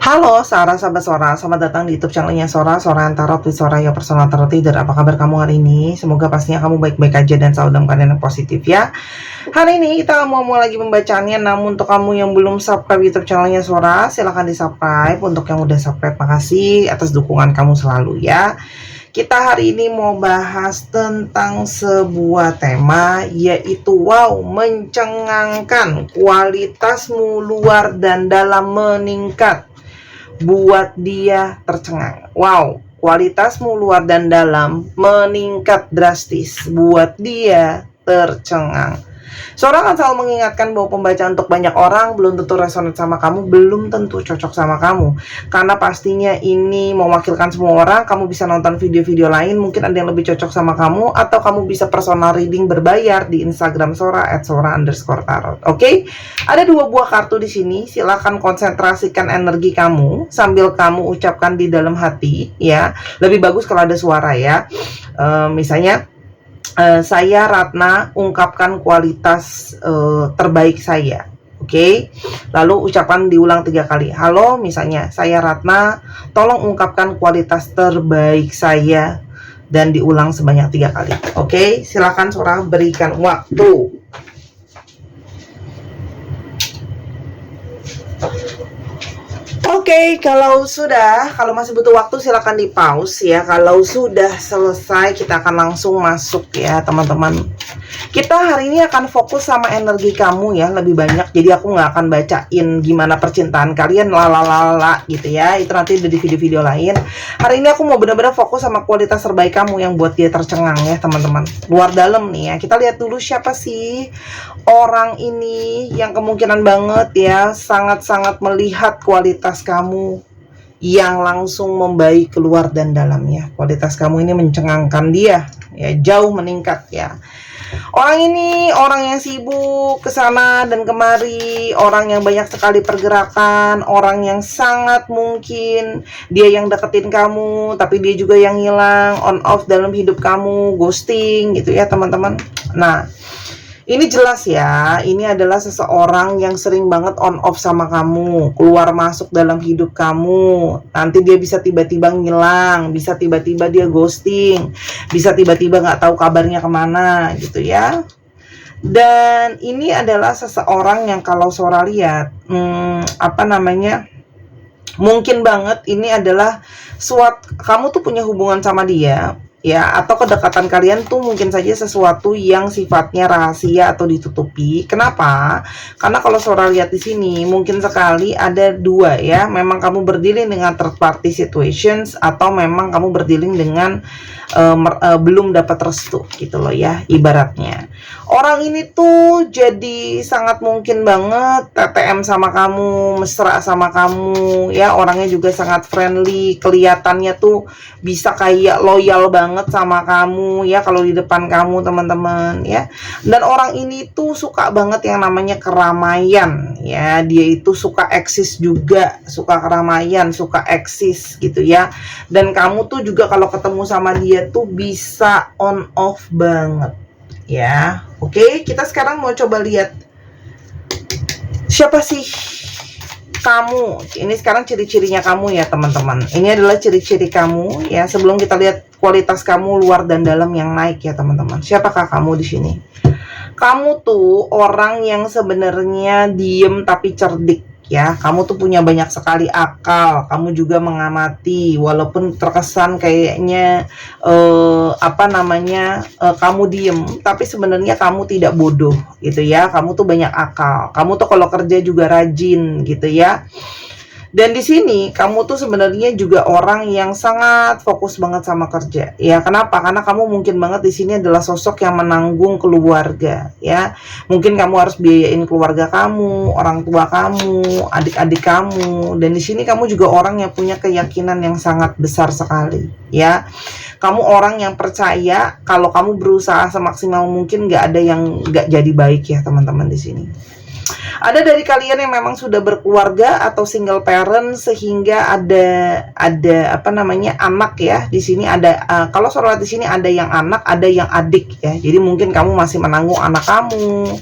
Halo, Sarah sahabat Sora, selamat datang di YouTube channelnya Sora yang Tarot with Sora, your personal tarot reader. Apa kabar kamu hari ini? Semoga pastinya kamu baik-baik aja dan selalu dalam keadaan yang positif ya. Hari ini kita mau lagi pembacaannya, namun untuk kamu yang belum subscribe YouTube channelnya Sora, silahkan di subscribe. Untuk yang udah subscribe, makasih atas dukungan kamu selalu ya. Kita hari ini mau bahas tentang sebuah tema, yaitu wow, mencengangkan, kualitasmu luar dan dalam meningkat, buat dia tercengang. Wow, kualitasmu luar dan dalam meningkat drastis, buat dia tercengang. Seorang akan selalu mengingatkan bahwa pembacaan untuk banyak orang belum tentu resonate sama kamu, belum tentu cocok sama kamu. Karena pastinya ini mewakilkan semua orang. Kamu bisa nonton video-video lain, mungkin ada yang lebih cocok sama kamu, atau kamu bisa personal reading berbayar di Instagram Sora @sora_tarot. Oke? Ada 2 buah kartu di sini. Silakan konsentrasikan energi kamu sambil kamu ucapkan di dalam hati ya. Lebih bagus kalau ada suara ya. Misalnya saya Ratna ungkapkan kualitas terbaik saya. Oke. Lalu ucapan diulang 3 kali. Halo, misalnya saya Ratna, tolong ungkapkan kualitas terbaik saya, dan diulang sebanyak 3 kali. Oke, silakan Sora berikan waktu. Oke, kalau masih butuh waktu silakan di pause ya. Kalau sudah selesai kita akan langsung masuk ya teman-teman. Kita hari ini akan fokus sama energi kamu ya lebih banyak. Jadi aku nggak akan bacain gimana percintaan kalian lalalala gitu ya. Itu nanti di video-video lain. Hari ini aku mau benar-benar fokus sama kualitas terbaik kamu yang buat dia tercengang ya teman-teman. Luar dalam nih ya. Kita lihat dulu siapa sih orang ini yang kemungkinan banget ya sangat-sangat melihat kualitas kamu yang langsung membaik keluar dan dalamnya. Kualitas kamu ini mencengangkan dia ya, jauh meningkat ya. Orang ini orang yang sibuk kesana dan kemari, orang yang banyak sekali pergerakan, orang yang sangat mungkin dia yang deketin kamu tapi dia juga yang hilang, on off dalam hidup kamu, ghosting gitu ya teman-teman. Nah, ini jelas ya, ini adalah seseorang yang sering banget on off sama kamu, keluar masuk dalam hidup kamu. Nanti dia bisa tiba-tiba ngilang, bisa tiba-tiba dia ghosting, bisa tiba-tiba nggak tahu kabarnya kemana gitu ya. Dan ini adalah seseorang yang kalau Sora lihat, mungkin banget ini adalah kamu tuh punya hubungan sama dia ya, atau kedekatan kalian tuh mungkin saja sesuatu yang sifatnya rahasia atau ditutupi. Kenapa? Karena kalau Sora lihat di sini mungkin sekali ada 2 ya. Memang kamu berdealing dengan third party situations, atau memang kamu berdealing dengan belum dapat restu gitu loh ya, ibaratnya. Orang ini tuh jadi sangat mungkin banget TTM sama kamu, mesra sama kamu ya. Orangnya juga sangat friendly, kelihatannya tuh bisa kayak loyal banget sama kamu ya kalau di depan kamu teman-teman ya. Dan orang ini tuh suka banget yang namanya keramaian ya. Dia itu suka eksis juga, suka keramaian, suka eksis gitu ya. Dan kamu tuh juga kalau ketemu sama dia tuh bisa on off banget ya. Oke, kita sekarang mau coba lihat siapa sih kamu. Ini sekarang ciri-cirinya kamu ya teman-teman. Ini adalah ciri-ciri kamu ya, sebelum kita lihat kualitas kamu luar dan dalam yang naik ya teman-teman. Siapakah kamu di sini? Kamu tuh orang yang sebenarnya diem tapi cerdik ya. Kamu tuh punya banyak sekali akal. Kamu juga mengamati, walaupun terkesan kayaknya kamu diem, tapi sebenarnya kamu tidak bodoh gitu ya. Kamu tuh banyak akal. Kamu tuh kalau kerja juga rajin gitu ya. Dan di sini kamu tuh sebenarnya juga orang yang sangat fokus banget sama kerja. Ya, kenapa? Karena kamu mungkin banget di sini adalah sosok yang menanggung keluarga, ya. Mungkin kamu harus biayain keluarga kamu, orang tua kamu, adik-adik kamu. Dan di sini kamu juga orang yang punya keyakinan yang sangat besar sekali, ya. Kamu orang yang percaya kalau kamu berusaha semaksimal mungkin nggak ada yang nggak jadi baik ya, teman-teman di sini. Ada dari kalian yang memang sudah berkeluarga atau single parent, sehingga ada anak ya. Di sini ada kalau Sora di sini ada yang anak, ada yang adik ya. Jadi mungkin kamu masih menanggung anak kamu,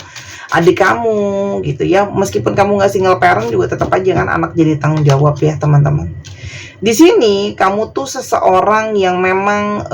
adik kamu gitu ya. Meskipun kamu nggak single parent juga tetap aja kan anak jadi tanggung jawab ya teman-teman. Di sini kamu tuh seseorang yang memang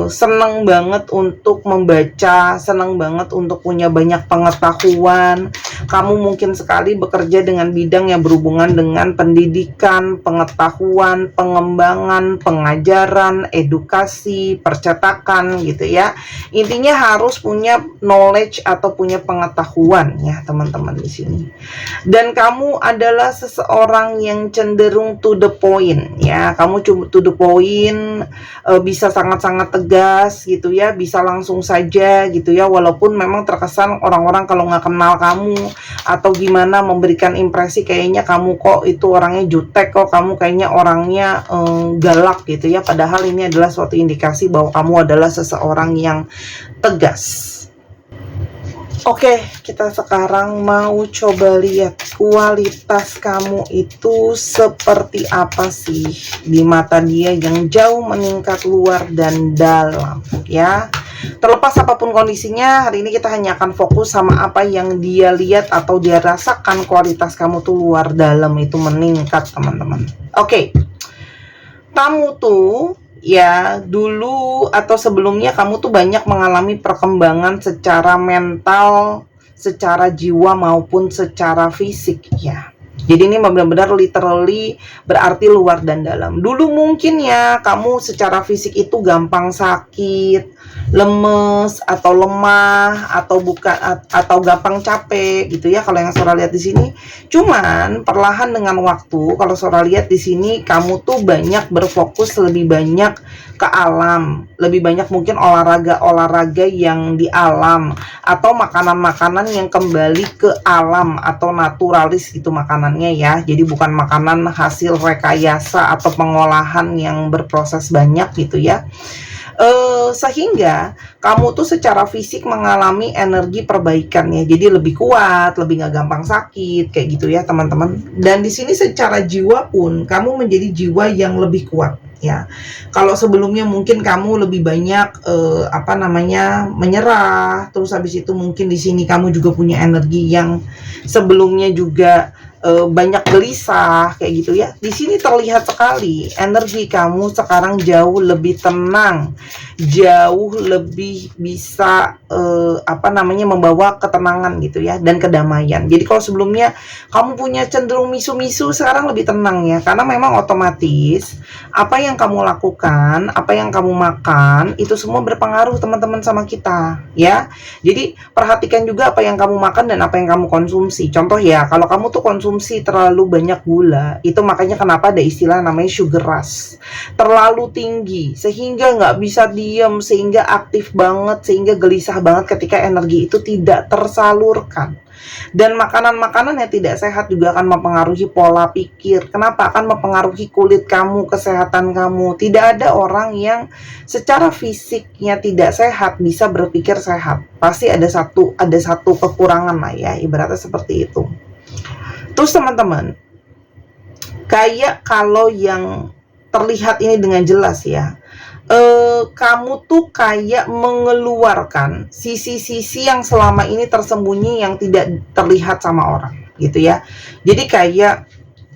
seneng banget untuk membaca, seneng banget untuk punya banyak pengetahuan. Kamu mungkin sekali bekerja dengan bidang yang berhubungan dengan pendidikan, pengetahuan, pengembangan, pengajaran, edukasi, percetakan gitu ya. Intinya harus punya knowledge atau punya pengetahuan ya teman-teman di sini. Dan kamu adalah seseorang yang cenderung to the point ya. Kamu cuma to the point, bisa sangat-sangat tegas gitu ya, bisa langsung saja gitu ya, walaupun memang terkesan orang-orang kalau nggak kenal kamu atau gimana memberikan impresi kayaknya kamu kok itu orangnya jutek, kok kamu kayaknya orangnya galak gitu ya, padahal ini adalah suatu indikasi bahwa kamu adalah seseorang yang tegas. Oke, kita sekarang mau coba lihat kualitas kamu itu seperti apa sih di mata dia yang jauh meningkat luar dan dalam ya. Terlepas apapun kondisinya, hari ini kita hanya akan fokus sama apa yang dia lihat atau dia rasakan. Kualitas kamu tuh luar dalam itu meningkat teman-teman. Oke, kamu tuh ya dulu atau sebelumnya kamu tuh banyak mengalami perkembangan secara mental, secara jiwa maupun secara fisik ya. Jadi ini benar-benar literally berarti luar dan dalam. Dulu mungkin ya kamu secara fisik itu gampang sakit, lemes atau lemah atau bukan atau gampang capek gitu ya kalau yang Sora lihat di sini. Cuman perlahan dengan waktu kalau Sora lihat di sini kamu tuh banyak berfokus lebih banyak ke alam, lebih banyak mungkin olahraga yang di alam atau makanan-makanan yang kembali ke alam atau naturalis gitu makanannya ya. Jadi bukan makanan hasil rekayasa atau pengolahan yang berproses banyak gitu ya. Sehingga kamu tuh secara fisik mengalami energi perbaikan ya, jadi lebih kuat, lebih nggak gampang sakit kayak gitu ya teman-teman. Dan di sini secara jiwa pun kamu menjadi jiwa yang lebih kuat ya. Kalau sebelumnya mungkin kamu lebih banyak menyerah, terus habis itu mungkin di sini kamu juga punya energi yang sebelumnya juga banyak gelisah kayak gitu ya. Di sini terlihat sekali energi kamu sekarang jauh lebih tenang, jauh lebih bisa membawa ketenangan gitu ya dan kedamaian. Jadi kalau sebelumnya kamu punya cenderung misu-misu, sekarang lebih tenang ya, karena memang otomatis apa yang kamu lakukan, apa yang kamu makan itu semua berpengaruh teman-teman sama kita ya. Jadi perhatikan juga apa yang kamu makan dan apa yang kamu konsumsi. Contoh ya, kalau kamu tuh konsumsi terlalu banyak gula, itu makanya kenapa ada istilah namanya sugar rush, terlalu tinggi sehingga nggak bisa diem, sehingga aktif banget, sehingga gelisah banget ketika energi itu tidak tersalurkan. Dan makanan-makanan yang tidak sehat juga akan mempengaruhi pola pikir. Kenapa? Akan mempengaruhi kulit kamu, kesehatan kamu. Tidak ada orang yang secara fisiknya tidak sehat bisa berpikir sehat. Pasti ada satu kekurangan lah ya, ibaratnya seperti itu. Terus teman-teman, kayak kalau yang terlihat ini dengan jelas ya, kamu tuh kayak mengeluarkan sisi-sisi yang selama ini tersembunyi yang tidak terlihat sama orang gitu ya. Jadi kayak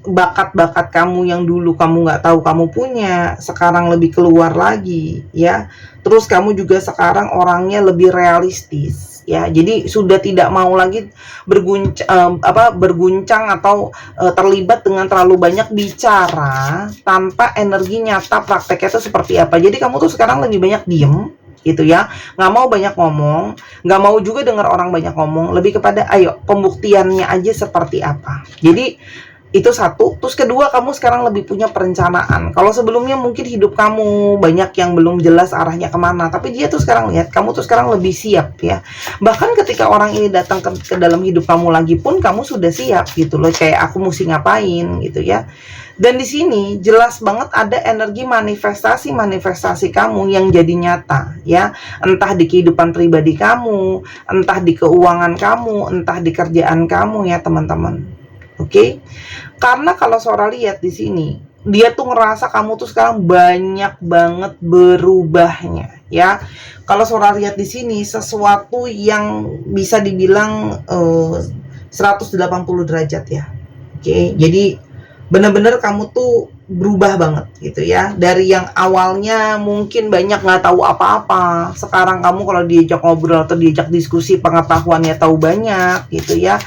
bakat-bakat kamu yang dulu kamu nggak tahu kamu punya, sekarang lebih keluar lagi ya. Terus kamu juga sekarang orangnya lebih realistis ya. Jadi sudah tidak mau lagi berguncang atau terlibat dengan terlalu banyak bicara tanpa energi nyata prakteknya itu seperti apa. Jadi kamu tuh sekarang lebih banyak diem gitu ya, nggak mau banyak ngomong, nggak mau juga dengar orang banyak ngomong, lebih kepada ayo pembuktiannya aja seperti apa. Jadi itu satu. Terus kedua, kamu sekarang lebih punya perencanaan. Kalau sebelumnya mungkin hidup kamu banyak yang belum jelas arahnya kemana, tapi dia tuh sekarang lihat kamu tuh sekarang lebih siap ya. Bahkan ketika orang ini datang ke dalam hidup kamu lagi pun kamu sudah siap gitu loh, kayak aku mesti ngapain gitu ya. Dan di sini jelas banget ada energi manifestasi kamu yang jadi nyata ya, entah di kehidupan pribadi kamu, entah di keuangan kamu, entah di kerjaan kamu ya teman-teman. Oke, karena kalau Sora lihat di sini, dia tuh ngerasa kamu tuh sekarang banyak banget berubahnya ya. Kalau Sora lihat di sini sesuatu yang bisa dibilang 180 derajat ya. Oke, jadi bener-bener kamu tuh berubah banget gitu ya. Dari yang awalnya mungkin banyak nggak tahu apa-apa, sekarang kamu kalau diajak ngobrol atau diajak diskusi pengetahuannya tahu banyak gitu ya.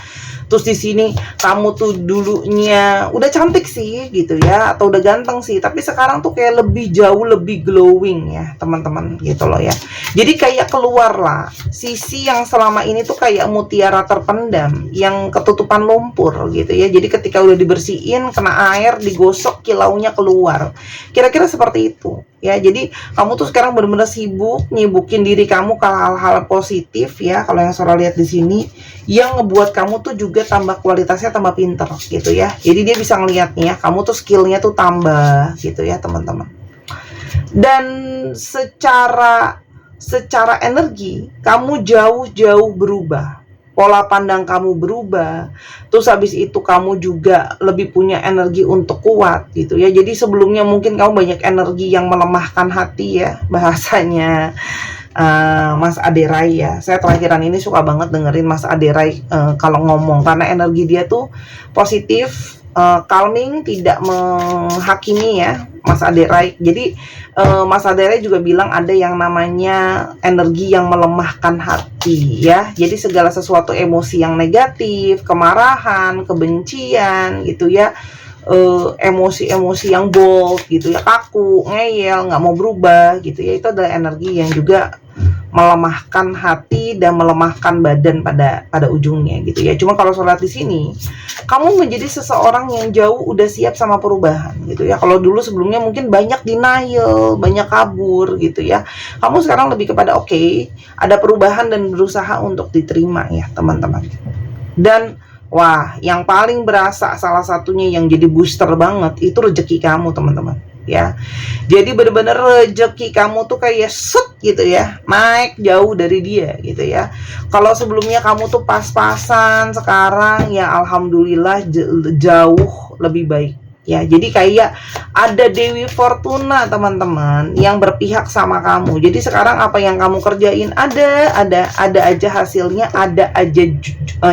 Terus di sini kamu tuh dulunya udah cantik sih gitu ya, atau udah ganteng sih, tapi sekarang tuh kayak lebih jauh lebih glowing ya teman-teman gitu loh ya. Jadi kayak keluar lah sisi yang selama ini tuh kayak mutiara terpendam yang ketutupan lumpur gitu ya. Jadi ketika udah dibersihin, kena air, digosok, kilaunya keluar. Kira-kira seperti itu ya. Jadi kamu tuh sekarang benar-benar sibuk nyibukin diri kamu ke hal-hal positif ya. Kalau yang Sora lihat di sini, yang ngebuat kamu tuh juga tambah kualitasnya tambah pinter gitu ya. Jadi dia bisa ngeliat nih ya, kamu tuh skillnya tuh tambah gitu ya teman-teman. Dan secara energi kamu jauh-jauh berubah, pola pandang kamu berubah. Terus habis itu kamu juga lebih punya energi untuk kuat gitu ya. Jadi sebelumnya mungkin kamu banyak energi yang melemahkan hati ya, bahasanya Mas Aderai ya. Saya terakhiran ini suka banget dengerin Mas Aderai kalau ngomong, karena energi dia tuh positif, calming, tidak menghakimi ya Mas Aderai. Jadi Mas Aderai juga bilang ada yang namanya energi yang melemahkan hati ya. Jadi segala sesuatu emosi yang negatif, kemarahan, kebencian gitu ya, emosi-emosi yang bold gitu ya, kaku, ngeyel, nggak mau berubah gitu ya, itu adalah energi yang juga melemahkan hati dan melemahkan badan pada ujungnya gitu ya. Cuma kalau sholat di sini, kamu menjadi seseorang yang jauh udah siap sama perubahan gitu ya. Kalau dulu sebelumnya mungkin banyak denial, banyak kabur gitu ya. Kamu sekarang lebih kepada oke, ada perubahan dan berusaha untuk diterima ya teman-teman. Dan wah, yang paling berasa salah satunya yang jadi booster banget itu rezeki kamu teman-teman ya. Jadi bener-bener rezeki kamu tuh kayak set gitu ya, naik jauh dari dia gitu ya. Kalau sebelumnya kamu tuh pas-pasan, sekarang ya alhamdulillah jauh lebih baik ya. Jadi kayak ada Dewi Fortuna teman-teman yang berpihak sama kamu. Jadi sekarang apa yang kamu kerjain ada aja hasilnya, ada aja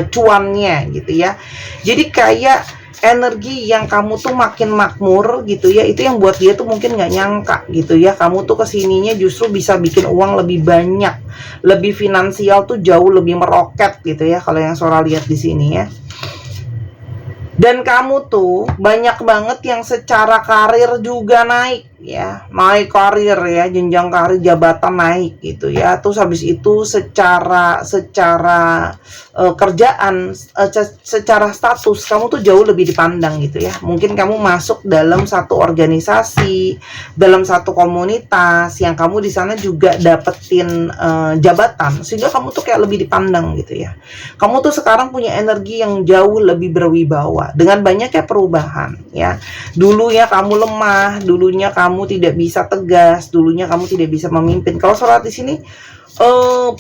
cuannya gitu ya. Jadi kayak energi yang kamu tuh makin makmur gitu ya, itu yang buat dia tuh mungkin nggak nyangka gitu ya, kamu tuh kesininya justru bisa bikin uang lebih banyak, lebih finansial tuh jauh lebih meroket gitu ya kalau yang Sora lihat di sini ya. Dan kamu tuh banyak banget yang secara karir juga naik ya, naik karir ya, jenjang karir, jabatan naik gitu ya. Terus habis itu secara kerjaan, secara status kamu tuh jauh lebih dipandang gitu ya. Mungkin kamu masuk dalam satu organisasi, dalam satu komunitas yang kamu di sana juga dapetin jabatan, sehingga kamu tuh kayak lebih dipandang gitu ya. Kamu tuh sekarang punya energi yang jauh lebih berwibawa dengan banyaknya perubahan ya. Dulunya kamu lemah, dulunya kamu tidak bisa tegas, dulunya kamu tidak bisa memimpin. Kalau sholat di sini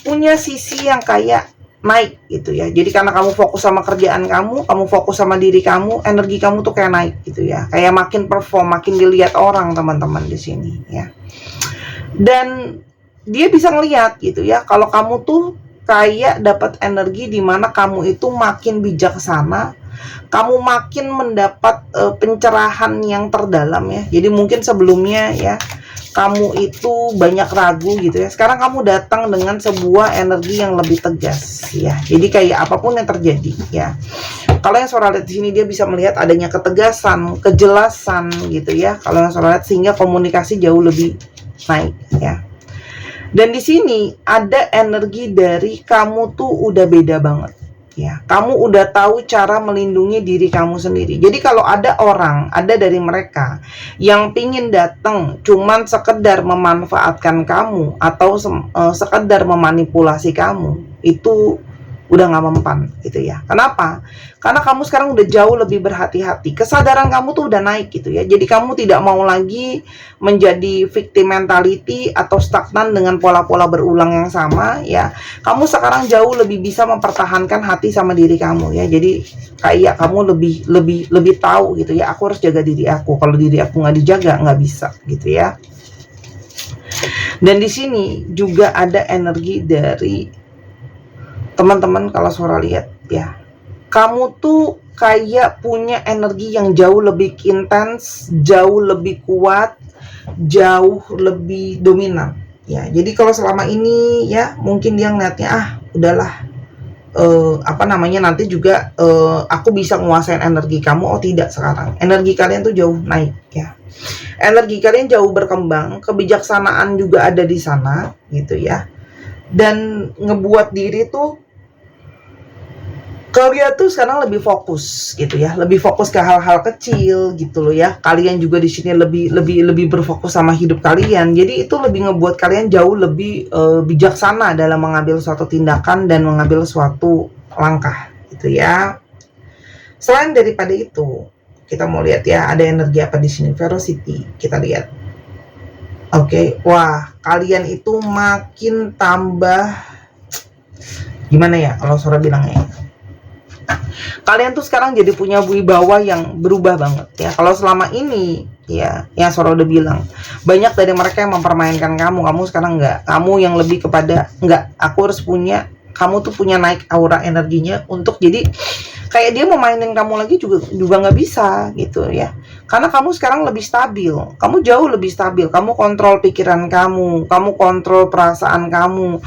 punya sisi yang kayak naik gitu ya. Jadi karena kamu fokus sama kerjaan kamu fokus sama diri kamu, energi kamu tuh kayak naik gitu ya. Kayak makin perform, makin dilihat orang teman-teman di sini ya. Dan dia bisa ngelihat gitu ya, kalau kamu tuh kayak dapat energi di mana kamu itu makin bijaksana, kamu makin mendapat pencerahan yang terdalam ya. Jadi mungkin sebelumnya ya kamu itu banyak ragu gitu ya, sekarang kamu datang dengan sebuah energi yang lebih tegas ya. Jadi kayak apapun yang terjadi ya, kalau yang Sora lihat di sini dia bisa melihat adanya ketegasan, kejelasan gitu ya. Kalau yang Sora lihat, sehingga komunikasi jauh lebih naik ya. Dan di sini ada energi dari kamu tuh udah beda banget ya. Kamu udah tahu cara melindungi diri kamu sendiri. Jadi kalau ada orang, ada dari mereka yang pingin datang cuman sekedar memanfaatkan kamu atau sekedar memanipulasi kamu, itu udah nggak mempan gitu ya. Kenapa? Karena kamu sekarang udah jauh lebih berhati-hati, kesadaran kamu tuh udah naik gitu ya. Jadi kamu tidak mau lagi menjadi victim mentality atau stagnan dengan pola-pola berulang yang sama ya. Kamu sekarang jauh lebih bisa mempertahankan hati sama diri kamu ya. Jadi kayak kamu lebih tahu gitu ya, aku harus jaga diri aku, kalau diri aku nggak dijaga nggak bisa gitu ya. Dan di sini juga ada energi dari teman-teman, kalau Sora lihat ya, kamu tuh kayak punya energi yang jauh lebih intens, jauh lebih kuat, jauh lebih dominan ya. Jadi kalau selama ini ya mungkin dia ngeliatnya udahlah, nanti juga aku bisa menguasai energi kamu. Oh tidak, sekarang energi kalian tuh jauh naik ya. Energi kalian jauh berkembang, kebijaksanaan juga ada di sana gitu ya. Dan ngebuat diri tuh kalian tuh sekarang lebih fokus gitu ya, lebih fokus ke hal-hal kecil gitu loh ya. Kalian juga di sini lebih berfokus sama hidup kalian. Jadi itu lebih ngebuat kalian jauh lebih bijaksana dalam mengambil suatu tindakan dan mengambil suatu langkah gitu ya. Selain daripada itu, kita mau lihat ya, ada energi apa di sini? Velocity. Kita lihat. Oke, wah, kalian itu makin tambah, gimana ya kalau Sora bilangnya? Kalian tuh sekarang jadi punya wibawa yang berubah banget ya. Kalau selama ini ya, yang Sora udah bilang, banyak dari mereka yang mempermainkan kamu sekarang enggak. Kamu yang lebih kepada enggak, aku harus punya, kamu tuh punya naik aura energinya untuk jadi kayak dia mau mainin kamu lagi juga nggak bisa gitu ya. Karena kamu sekarang lebih stabil, kamu jauh lebih stabil, kamu kontrol pikiran kamu kontrol perasaan kamu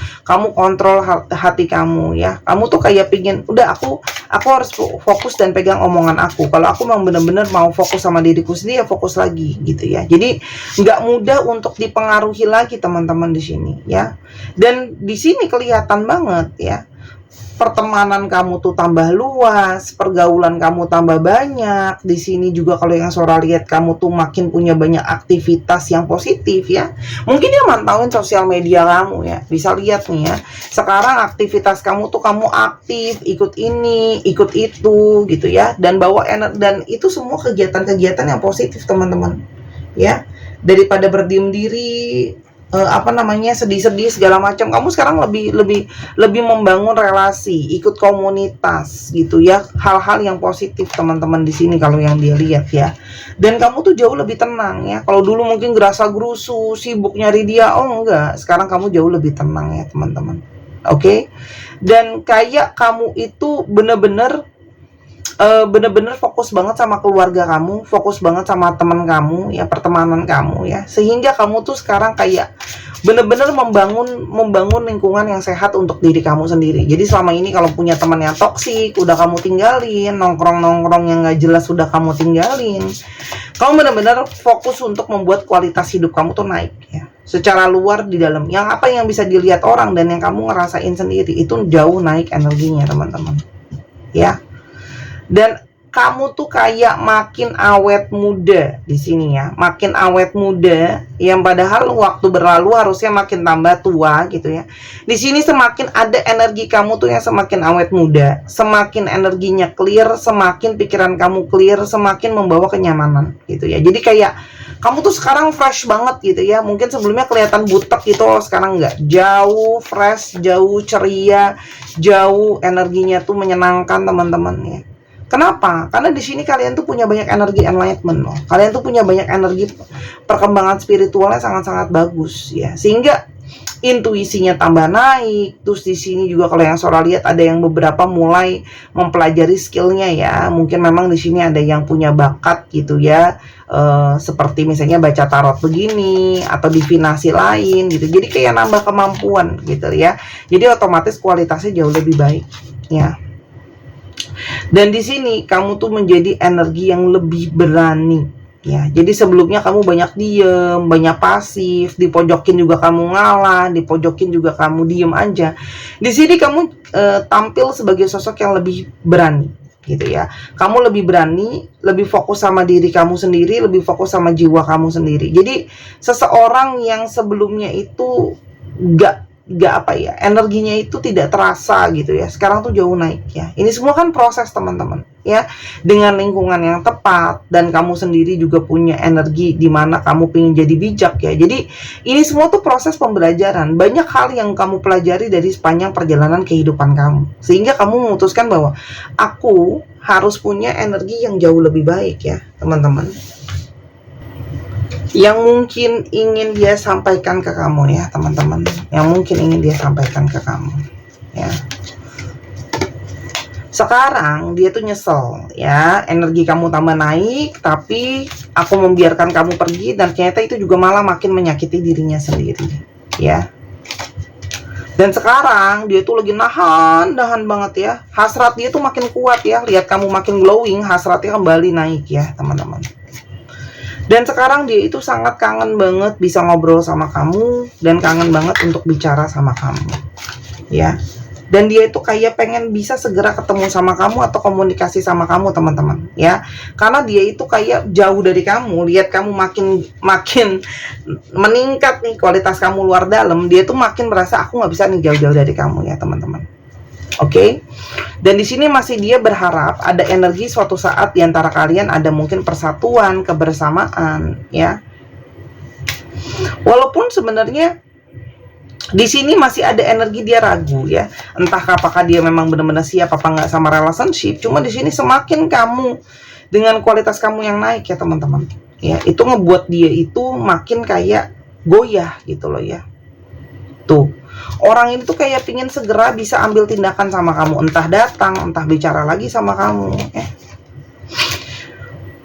kontrol hati kamu ya. Kamu tuh kayak pingin, udah aku harus fokus dan pegang omongan aku. Kalau aku memang bener-bener mau fokus sama diriku sendiri ya fokus lagi gitu ya. Jadi nggak mudah untuk dipengaruhi lagi teman-teman di sini ya. Dan di sini kelihatan banget ya, pertemanan kamu tuh tambah luas, pergaulan kamu tambah banyak. Di sini juga kalau yang Sora lihat, kamu tuh makin punya banyak aktivitas yang positif ya. Mungkin dia mantauin sosial media kamu ya, bisa lihat nih ya. Sekarang aktivitas kamu tuh kamu aktif, ikut ini, ikut itu gitu ya. Dan bawa energi, dan itu semua kegiatan-kegiatan yang positif teman-teman ya. Daripada berdiam diri, sedih-sedih segala macam, kamu sekarang lebih membangun relasi, ikut komunitas gitu ya, hal-hal yang positif teman-teman di sini kalau yang dia lihat ya. Dan kamu tuh jauh lebih tenang ya. Kalau dulu mungkin gerasa gerusu, sibuk nyari dia, enggak, sekarang kamu jauh lebih tenang ya teman-teman. Oke? Dan kayak kamu itu bener-bener fokus banget sama keluarga kamu, fokus banget sama teman kamu ya, pertemanan kamu ya, sehingga kamu tuh sekarang kayak bener-bener membangun lingkungan yang sehat untuk diri kamu sendiri. Jadi selama ini kalau punya teman yang toksik udah kamu tinggalin, nongkrong yang nggak jelas udah kamu tinggalin. Kamu bener-bener fokus untuk membuat kualitas hidup kamu tuh naik ya, secara luar di dalam, yang apa yang bisa dilihat orang dan yang kamu ngerasain sendiri itu jauh naik energinya teman-teman ya. Dan kamu tuh kayak makin awet muda di sini ya, makin awet muda, yang padahal waktu berlalu harusnya makin tambah tua gitu ya. Di sini semakin ada energi kamu tuh yang semakin awet muda, semakin energinya clear, semakin pikiran kamu clear, semakin membawa kenyamanan gitu ya. Jadi kayak kamu tuh sekarang fresh banget gitu ya. Mungkin sebelumnya kelihatan butek gitu, sekarang enggak, jauh fresh, jauh ceria, jauh energinya tuh menyenangkan teman-teman ya. Kenapa? Karena di sini kalian tuh punya banyak energi enlightenment loh. Kalian tuh punya banyak energi perkembangan spiritualnya sangat-sangat bagus ya. Sehingga intuisinya tambah naik. Terus di sini juga kalau yang Sora lihat ada yang beberapa mulai mempelajari skillnya ya. Mungkin memang di sini ada yang punya bakat gitu ya. Seperti misalnya baca tarot begini atau divinasi lain gitu. Jadi kayak nambah kemampuan gitu ya. Jadi otomatis kualitasnya jauh lebih baik ya. Dan di sini kamu tuh menjadi energi yang lebih berani ya. Jadi sebelumnya kamu banyak diem, banyak pasif, dipojokin juga kamu ngalah, dipojokin juga kamu diem aja. Di sini kamu tampil sebagai sosok yang lebih berani gitu ya. Kamu lebih berani, lebih fokus sama diri kamu sendiri, lebih fokus sama jiwa kamu sendiri. Jadi seseorang yang sebelumnya itu gak energinya itu tidak terasa gitu ya, sekarang tuh jauh naik ya. Ini semua kan proses teman-teman ya, dengan lingkungan yang tepat, dan kamu sendiri juga punya energi di mana kamu pengen jadi bijak ya. Jadi ini semua tuh proses pembelajaran, banyak hal yang kamu pelajari dari sepanjang perjalanan kehidupan kamu, sehingga kamu memutuskan bahwa aku harus punya energi yang jauh lebih baik ya teman-teman. yang mungkin ingin dia sampaikan ke kamu ya teman-teman, yang mungkin ingin dia sampaikan ke kamu ya. Sekarang dia tuh nyesel ya, energi kamu tambah naik, tapi aku membiarkan kamu pergi dan ternyata itu juga malah makin menyakiti dirinya sendiri ya. Dan sekarang dia tuh lagi nahan banget ya, hasrat dia tuh makin kuat ya, lihat kamu makin glowing, hasratnya kembali naik ya teman-teman. Dan sekarang dia itu sangat kangen banget bisa ngobrol sama kamu dan kangen banget untuk bicara sama kamu ya. Dan dia itu kayak pengen bisa segera ketemu sama kamu atau komunikasi sama kamu teman-teman ya, karena dia itu kayak jauh dari kamu, lihat kamu makin meningkat nih kualitas kamu luar dalam, dia tuh makin merasa aku nggak bisa nih jauh-jauh dari kamu ya teman-teman. Oke. Dan di sini masih dia berharap ada energi suatu saat di antara kalian ada mungkin persatuan, kebersamaan ya. Walaupun sebenarnya di sini masih ada energi dia ragu ya, entah apakah dia memang benar-benar siap apa nggak sama relationship. Cuma di sini semakin kamu dengan kualitas kamu yang naik ya teman-teman ya, itu ngebuat dia itu makin kayak goyah gitu loh ya. Tuh, orang ini tuh kayak pingin segera bisa ambil tindakan sama kamu, entah datang, entah bicara lagi sama kamu ya.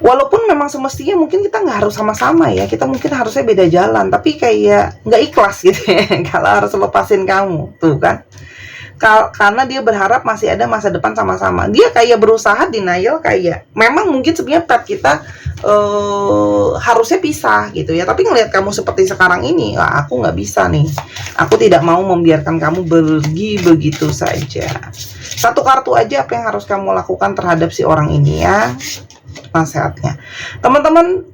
Walaupun memang semestinya mungkin kita nggak harus sama-sama ya, kita mungkin harusnya beda jalan, tapi kayak nggak ikhlas gitu ya kalau harus lepasin kamu, tuh kan. Karena dia berharap masih ada masa depan sama-sama. Dia kayak berusaha denial, kayak memang mungkin sebenarnya path kita harusnya pisah gitu ya, tapi ngelihat kamu seperti sekarang ini, wah, aku nggak bisa nih, aku tidak mau membiarkan kamu pergi begitu saja. Satu kartu aja apa yang harus kamu lakukan terhadap si orang ini ya, nasihatnya teman-teman.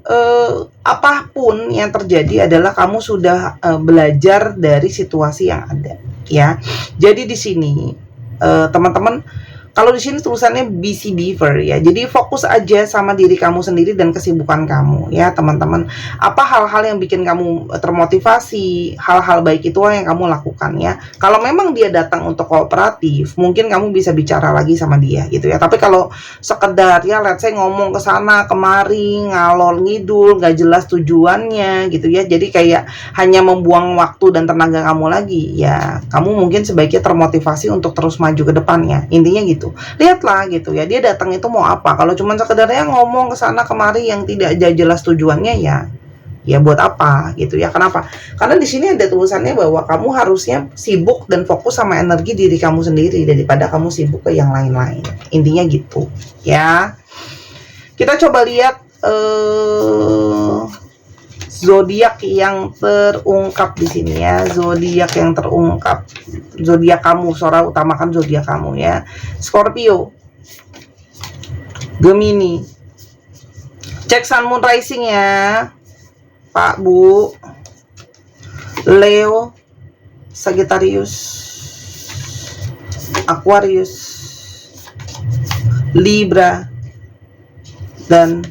Apapun yang terjadi adalah kamu sudah belajar dari situasi yang ada ya. Jadi di sini teman-teman, kalau di sini tulisannya busy beaver ya, jadi fokus aja sama diri kamu sendiri dan kesibukan kamu ya teman-teman. Apa hal-hal yang bikin kamu termotivasi, hal-hal baik itu yang kamu lakukan ya. Kalau memang dia datang untuk kooperatif, mungkin kamu bisa bicara lagi sama dia gitu ya. Tapi kalau sekedar ya let's say ngomong ke sana kemari, ngalor ngidul, nggak jelas tujuannya gitu ya, jadi kayak hanya membuang waktu dan tenaga kamu lagi ya, kamu mungkin sebaiknya termotivasi untuk terus maju ke depannya, intinya gitu. Lihatlah gitu ya, dia datang itu mau apa. Kalau cuma sekedarnya ngomong ke sana kemari yang tidak jelas tujuannya ya buat apa gitu ya. Kenapa? Karena di sini ada tulisannya bahwa kamu harusnya sibuk dan fokus sama energi diri kamu sendiri daripada kamu sibuk ke yang lain-lain. Intinya gitu ya. Kita coba lihat zodiak yang terungkap di sini ya, zodiak yang terungkap, zodiak kamu, Sora utamakan zodiak kamu ya. Scorpio, Gemini, cek Sun Moon Rising ya Pak Bu, Leo, Sagittarius, Aquarius, Libra, dan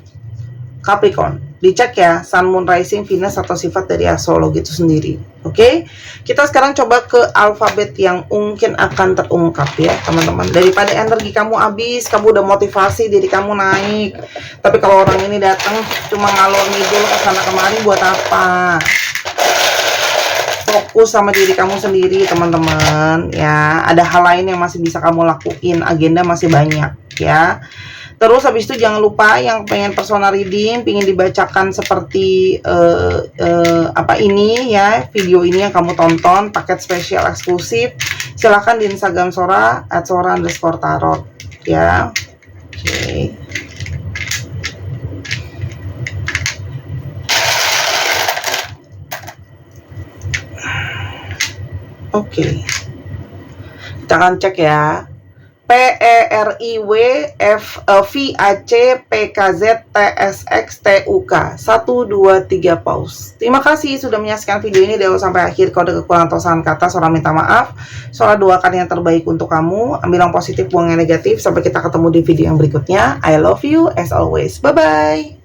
Capricorn. Dicek ya Sun, Moon, Rising, Venus atau sifat dari astrologi itu sendiri. Oke, kita sekarang coba ke alfabet yang mungkin akan terungkap ya teman-teman. Daripada energi kamu habis, kamu udah motivasi diri kamu naik, tapi kalau orang ini datang cuma ngalor ngidul ke sana kemari, buat apa? Fokus sama diri kamu sendiri teman-teman ya. Ada hal lain yang masih bisa kamu lakuin, agenda masih banyak ya. Terus habis itu jangan lupa yang pengen personal reading, pengen dibacakan seperti apa ini ya, video ini yang kamu tonton, paket spesial eksklusif, silahkan di Instagram Sora @sora_tarot ya. Oke. Kita akan cek ya. PERIWVACPKZTSXTUK 1, 2, 3 pause. Terima kasih sudah menyaksikan video ini dari awal sampai akhir. Kalau ada kekurangan atau salah kata, Sora minta maaf. Sora doakan yang terbaik untuk kamu. Ambil yang positif, buang yang negatif. Sampai kita ketemu di video yang berikutnya. I love you as always. Bye bye.